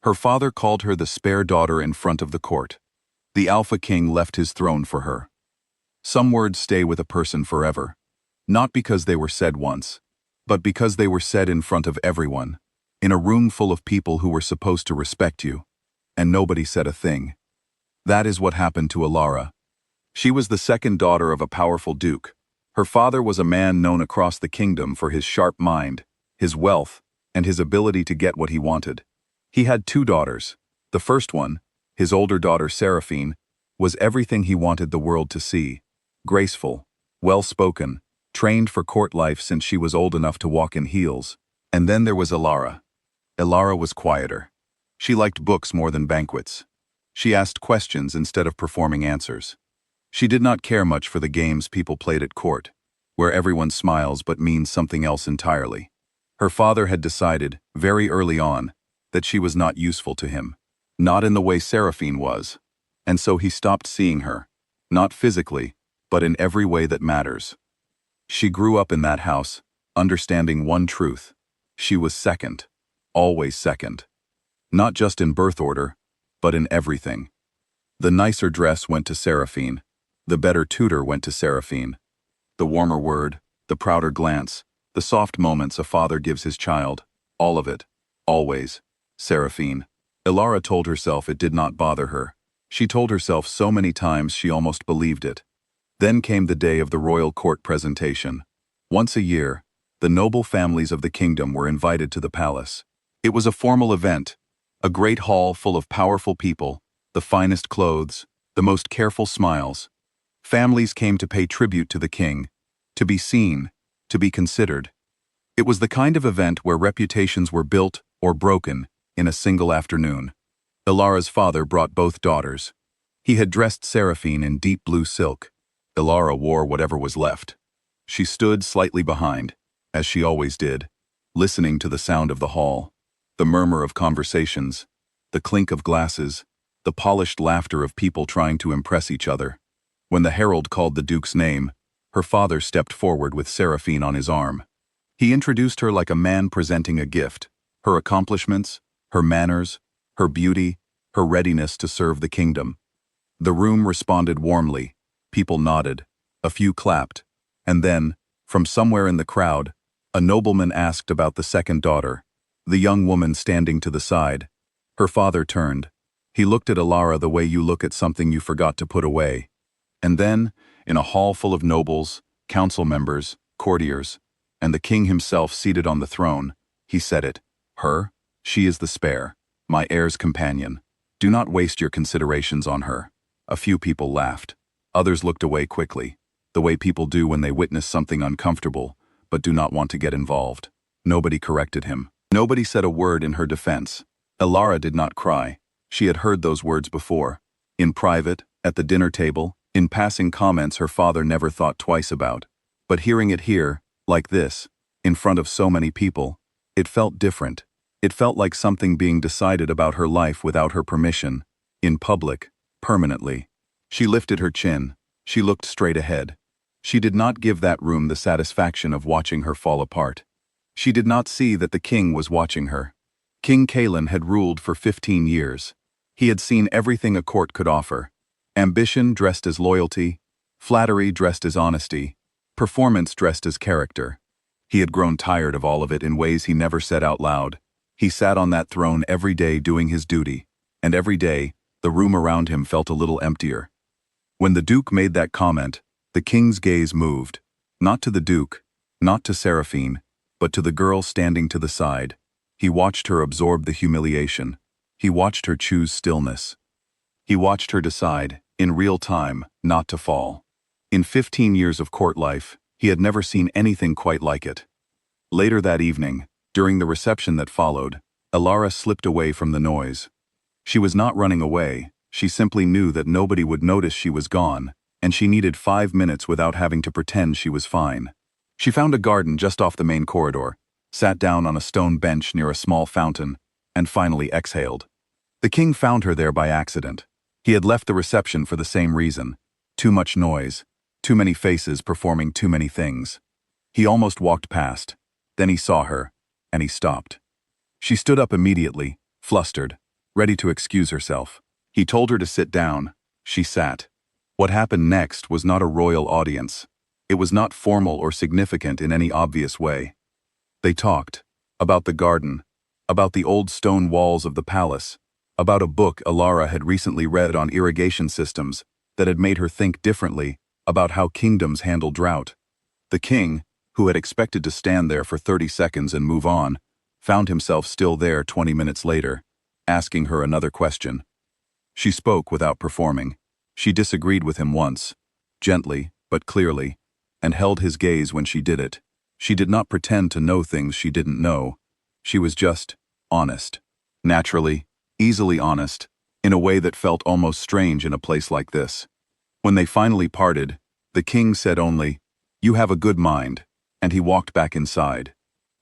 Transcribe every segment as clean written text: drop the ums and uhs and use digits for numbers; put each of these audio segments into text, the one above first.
Her father called her the spare daughter in front of the court. The Alpha King left his throne for her. Some words stay with a person forever, not because they were said once, but because they were said in front of everyone, in a room full of people who were supposed to respect you, and nobody said a thing. That is what happened to Alara. She was the second daughter of a powerful duke. Her father was a man known across the kingdom for his sharp mind, his wealth, and his ability to get what he wanted. He had two daughters. The first one, his older daughter Seraphine, was everything he wanted the world to see. Graceful, well-spoken, trained for court life since she was old enough to walk in heels. And then there was Alara. Alara was quieter. She liked books more than banquets. She asked questions instead of performing answers. She did not care much for the games people played at court, where everyone smiles but means something else entirely. Her father had decided, very early on, that she was not useful to him, not in the way Seraphine was, and so he stopped seeing her, not physically, but in every way that matters. She grew up in that house, understanding one truth: she was second, always second. Not just in birth order, but in everything. The nicer dress went to Seraphine, the better tutor went to Seraphine. The warmer word, the prouder glance, the soft moments a father gives his child, all of it, always, Seraphine. Alara told herself it did not bother her. She told herself so many times she almost believed it. Then came the day of the royal court presentation. Once a year, the noble families of the kingdom were invited to the palace. It was a formal event, a great hall full of powerful people, the finest clothes, the most careful smiles. Families came to pay tribute to the king, to be seen, to be considered. It was the kind of event where reputations were built or broken in a single afternoon. Alara's father brought both daughters. He had dressed Seraphine in deep blue silk. Alara wore whatever was left. She stood slightly behind, as she always did, listening to the sound of the hall, the murmur of conversations, the clink of glasses, the polished laughter of people trying to impress each other. When the herald called the duke's name, her father stepped forward with Seraphine on his arm. He introduced her like a man presenting a gift: her accomplishments, her manners, her beauty, her readiness to serve the kingdom. The room responded warmly. People nodded, a few clapped, and then, from somewhere in the crowd, a nobleman asked about the second daughter, the young woman standing to the side. Her father turned. He looked at Alara the way you look at something you forgot to put away. And then, in a hall full of nobles, council members, courtiers, and the king himself seated on the throne, he said it: "Her? She is the spare, my heir's companion. Do not waste your considerations on her." A few people laughed. Others looked away quickly, the way people do when they witness something uncomfortable, but do not want to get involved. Nobody corrected him. Nobody said a word in her defense. Alara did not cry. She had heard those words before. In private, at the dinner table, in passing comments her father never thought twice about. But hearing it here, like this, in front of so many people, it felt different. It felt like something being decided about her life without her permission, in public, permanently. She lifted her chin. She looked straight ahead. She did not give that room the satisfaction of watching her fall apart. She did not see that the king was watching her. King Kalen had ruled for 15 years. He had seen everything a court could offer: ambition dressed as loyalty, flattery dressed as honesty, performance dressed as character. He had grown tired of all of it in ways he never said out loud. He sat on that throne every day doing his duty, and every day, the room around him felt a little emptier. When the duke made that comment, the king's gaze moved, not to the duke, not to Seraphine, but to the girl standing to the side. He watched her absorb the humiliation. He watched her choose stillness. He watched her decide, in real time, not to fall. In 15 years of court life, he had never seen anything quite like it. Later that evening, during the reception that followed, Alara slipped away from the noise. She was not running away. She simply knew that nobody would notice she was gone, and she needed 5 minutes without having to pretend she was fine. She found a garden just off the main corridor, sat down on a stone bench near a small fountain, and finally exhaled. The king found her there by accident. He had left the reception for the same reason: too much noise, too many faces performing too many things. He almost walked past. Then he saw her, and he stopped. She stood up immediately, flustered. ready to excuse herself. He told her to sit down. She sat. What happened next was not a royal audience. It was not formal or significant in any obvious way. They talked about the garden, about the old stone walls of the palace, about a book Alara had recently read on irrigation systems that had made her think differently about how kingdoms handle drought. The king, who had expected to stand there for 30 seconds and move on, found himself still there 20 minutes later, asking her another question. She spoke without performing. She disagreed with him once, gently but clearly, and held his gaze when she did it. She did not pretend to know things she didn't know. She was just honest. Naturally, easily honest, in a way that felt almost strange in a place like this. When they finally parted, the king said only, "You have a good mind," and he walked back inside.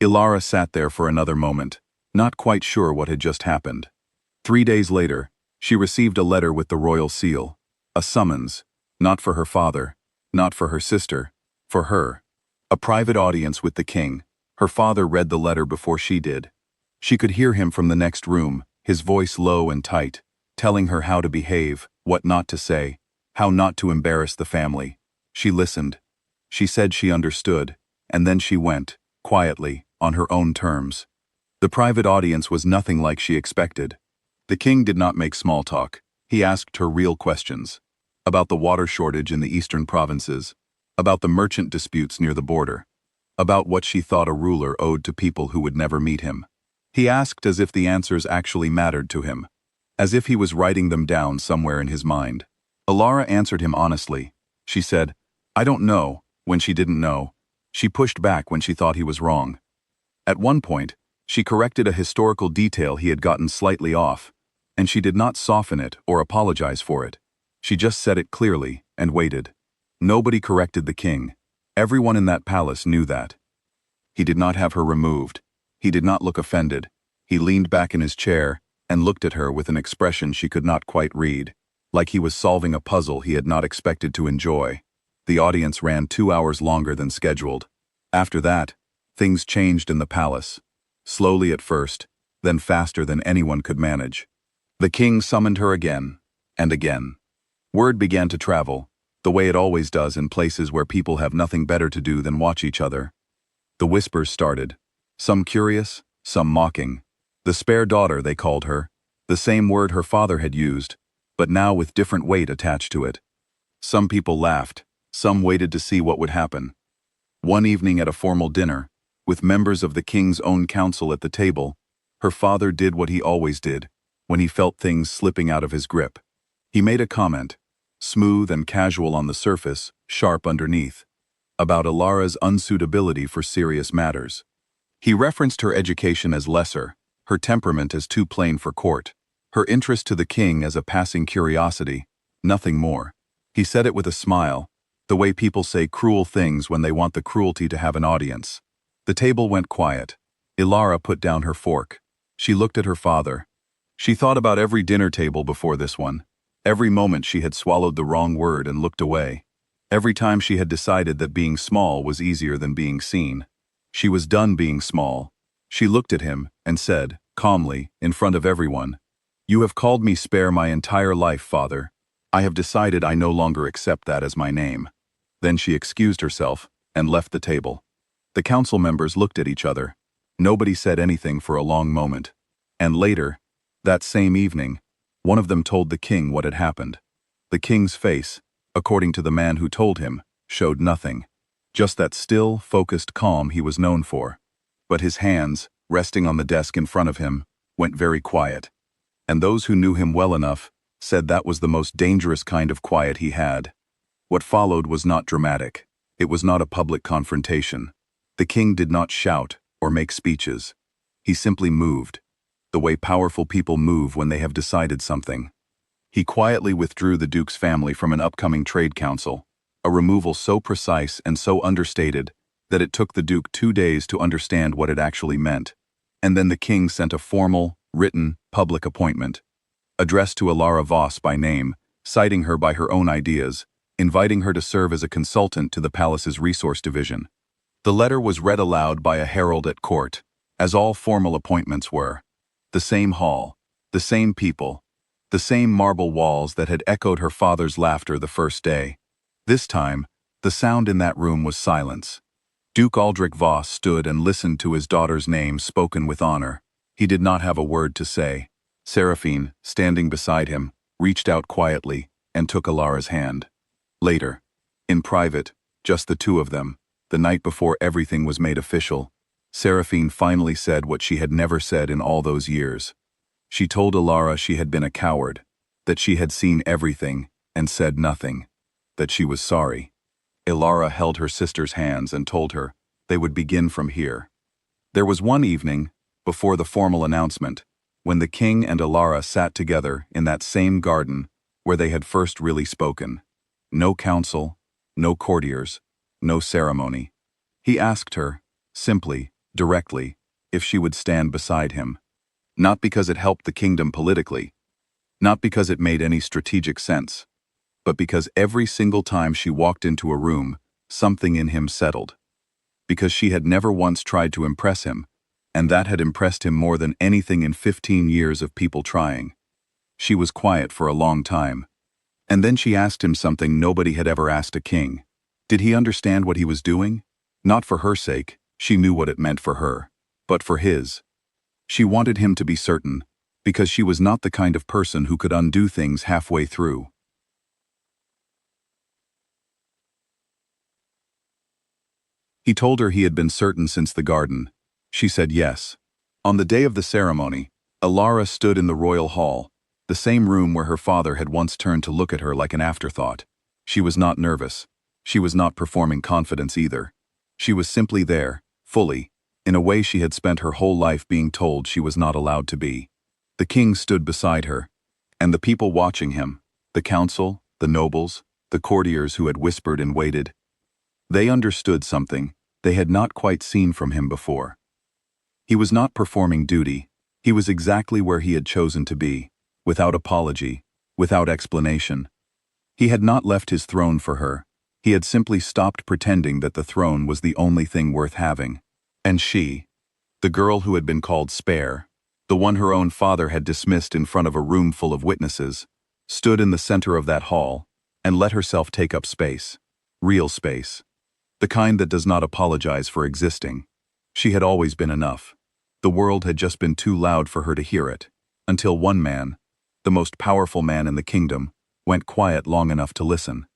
Ilara sat there for another moment, not quite sure what had just happened. 3 days later, she received a letter with the royal seal, a summons, not for her father, not for her sister, for her. A private audience with the king. Her father read the letter before she did. She could hear him from the next room, his voice low and tight, telling her how to behave, what not to say, how not to embarrass the family. She listened. She said she understood, and then she went, quietly, on her own terms. The private audience was nothing like she expected. The king did not make small talk. He asked her real questions. About the water shortage in the eastern provinces, about the merchant disputes near the border, about what she thought a ruler owed to people who would never meet him. He asked as if the answers actually mattered to him, as if he was writing them down somewhere in his mind. Alara answered him honestly. She said, "I don't know," when she didn't know. She pushed back when she thought he was wrong. At one point, she corrected a historical detail he had gotten slightly off, and she did not soften it or apologize for it. She just said it clearly and waited. Nobody corrected the king. Everyone in that palace knew that. He did not have her removed. He did not look offended. He leaned back in his chair and looked at her with an expression she could not quite read, like he was solving a puzzle he had not expected to enjoy. The audience ran 2 hours longer than scheduled. After that, things changed in the palace. Slowly at first, then faster than anyone could manage. The king summoned her again, and again. Word began to travel, the way it always does in places where people have nothing better to do than watch each other. The whispers started, some curious, some mocking. The spare daughter, they called her, the same word her father had used, but now with different weight attached to it. Some people laughed, some waited to see what would happen. One evening at a formal dinner, with members of the king's own council at the table, her father did what he always did, when he felt things slipping out of his grip. He made a comment, smooth and casual on the surface, sharp underneath, about Alara's unsuitability for serious matters. He referenced her education as lesser, her temperament as too plain for court, her interest to the king as a passing curiosity, nothing more. He said it with a smile, the way people say cruel things when they want the cruelty to have an audience. The table went quiet. Ilara put down her fork. She looked at her father. She thought about every dinner table before this one, every moment she had swallowed the wrong word and looked away, every time she had decided that being small was easier than being seen. She was done being small. She looked at him and said, calmly, in front of everyone, "You have called me spare my entire life, father. I have decided I no longer accept that as my name." Then she excused herself and left the table. The council members looked at each other. Nobody said anything for a long moment. And later, that same evening, one of them told the king what had happened. The king's face, according to the man who told him, showed nothing. Just that still, focused calm he was known for. But his hands, resting on the desk in front of him, went very quiet. And those who knew him well enough said that was the most dangerous kind of quiet he had. What followed was not dramatic. It was not a public confrontation. The king did not shout or make speeches. He simply moved, the way powerful people move when they have decided something. He quietly withdrew the duke's family from an upcoming trade council, a removal so precise and so understated that it took the duke 2 days to understand what it actually meant. And then the king sent a formal, written, public appointment, addressed to Alara Voss by name, citing her by her own ideas, inviting her to serve as a consultant to the palace's resource division. The letter was read aloud by a herald at court, as all formal appointments were. The same hall, The same people. The same marble walls that had echoed her father's laughter the first day. This time, the sound in that room was silence. Duke Aldrich Voss stood and listened to his daughter's name spoken with honor. He did not have a word to say. Seraphine, standing beside him, reached out quietly and took Alara's hand. Later, in private, just the two of them, the night before everything was made official, Seraphine finally said what she had never said in all those years. She told Alara she had been a coward, that she had seen everything and said nothing, that she was sorry. Alara held her sister's hands and told her they would begin from here. There was one evening, before the formal announcement, when the king and Alara sat together in that same garden where they had first really spoken. No council, no courtiers, no ceremony. He asked her, simply, directly, if she would stand beside him. Not because it helped the kingdom politically, not because it made any strategic sense, but because every single time she walked into a room, something in him settled. Because she had never once tried to impress him, and that had impressed him more than anything in 15 years of people trying. She was quiet for a long time. And then she asked him something nobody had ever asked a king. Did he understand what he was doing? Not for her sake, she knew what it meant for her, but for his. She wanted him to be certain, because she was not the kind of person who could undo things halfway through. He told her he had been certain since the garden. She said yes. On the day of the ceremony, Alara stood in the royal hall, the same room where her father had once turned to look at her like an afterthought. She was not nervous. She was not performing confidence either. She was simply there, fully, in a way she had spent her whole life being told she was not allowed to be. The king stood beside her, and the people watching him, the council, the nobles, the courtiers who had whispered and waited, they understood something they had not quite seen from him before. He was not performing duty. He was exactly where he had chosen to be, without apology, without explanation. He had not left his throne for her. He had simply stopped pretending that the throne was the only thing worth having. And she, the girl who had been called Spare, the one her own father had dismissed in front of a room full of witnesses, stood in the center of that hall and let herself take up space. Real space. The kind that does not apologize for existing. She had always been enough. The world had just been too loud for her to hear it, until one man, the most powerful man in the kingdom, went quiet long enough to listen.